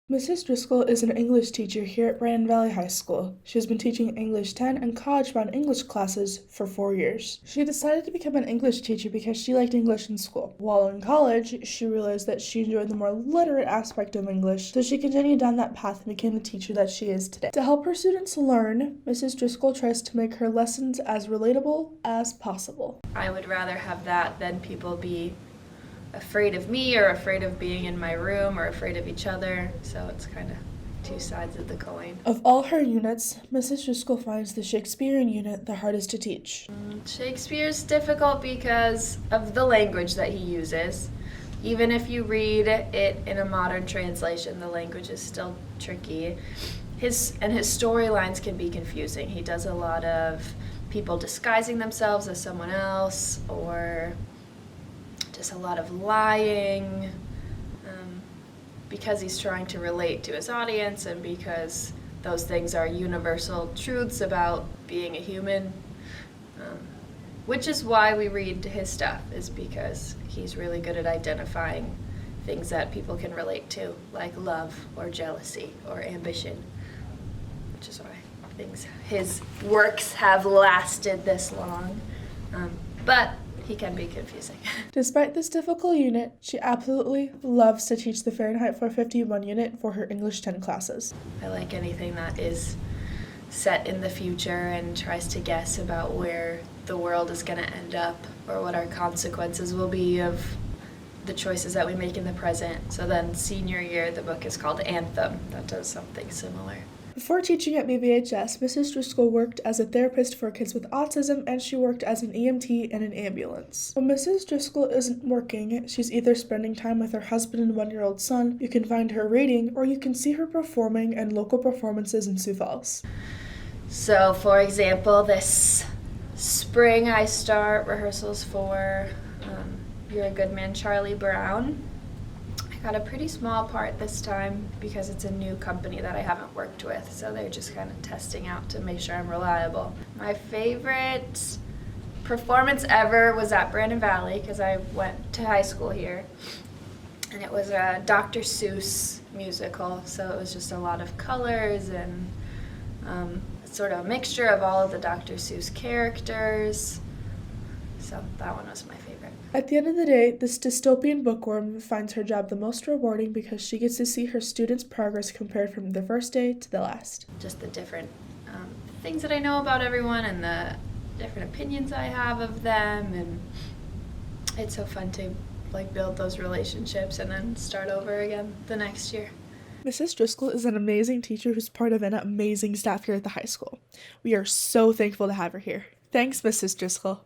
Mrs. Driscoll is an English teacher here at Brandon Valley High School. She has been teaching English 10 and college-bound English classes for 4 years. She decided to become an English teacher because she liked English in school. While in college, she realized that she enjoyed the more literate aspect of English, so she continued down that path and became the teacher that she is today. To help her students learn, Mrs. Driscoll tries to make her lessons as relatable as possible. I would rather have that than people be afraid of me or afraid of being in my room or afraid of each other. So it's kind of two sides of the coin. Of all her units, Mrs. Driscoll finds the Shakespearean unit the hardest to teach. Shakespeare's difficult because of the language that he uses. Even if you read it in a modern translation, the language is still tricky. His storylines can be confusing. He does a lot of people disguising themselves as someone else, or just a lot of lying, because he's trying to relate to his audience and because those things are universal truths about being a human, which is why we read his stuff, is because he's really good at identifying things that people can relate to, like love or jealousy or ambition, which is why his works have lasted this long. But he can be confusing. Despite this difficult unit, she absolutely loves to teach the Fahrenheit 451 unit for her English 10 classes. I like anything that is set in the future and tries to guess about where the world is going to end up or what our consequences will be of the choices that we make in the present. So then senior year, the book is called Anthem. That does something similar. Before teaching at BVHS, Mrs. Driscoll worked as a therapist for kids with autism, and she worked as an EMT in an ambulance. When Mrs. Driscoll isn't working, she's either spending time with her husband and 1-year-old son, you can find her reading, or you can see her performing in local performances in Sioux Falls. So, for example, this spring I start rehearsals for You're a Good Man, Charlie Brown. Got a pretty small part this time because it's a new company that I haven't worked with, so they're just kind of testing out to make sure I'm reliable. My favorite performance ever was at Brandon Valley because I went to high school here, and it was a Dr. Seuss musical, so it was just a lot of colors and sort of a mixture of all of the Dr. Seuss characters, so that one was my favorite. At the end of the day, this dystopian bookworm finds her job the most rewarding because she gets to see her students' progress compared from the first day to the last. Just the different things that I know about everyone and the different opinions I have of them, and it's so fun to build those relationships and then start over again the next year. Mrs. Driscoll is an amazing teacher who's part of an amazing staff here at the high school. We are so thankful to have her here. Thanks, Mrs. Driscoll.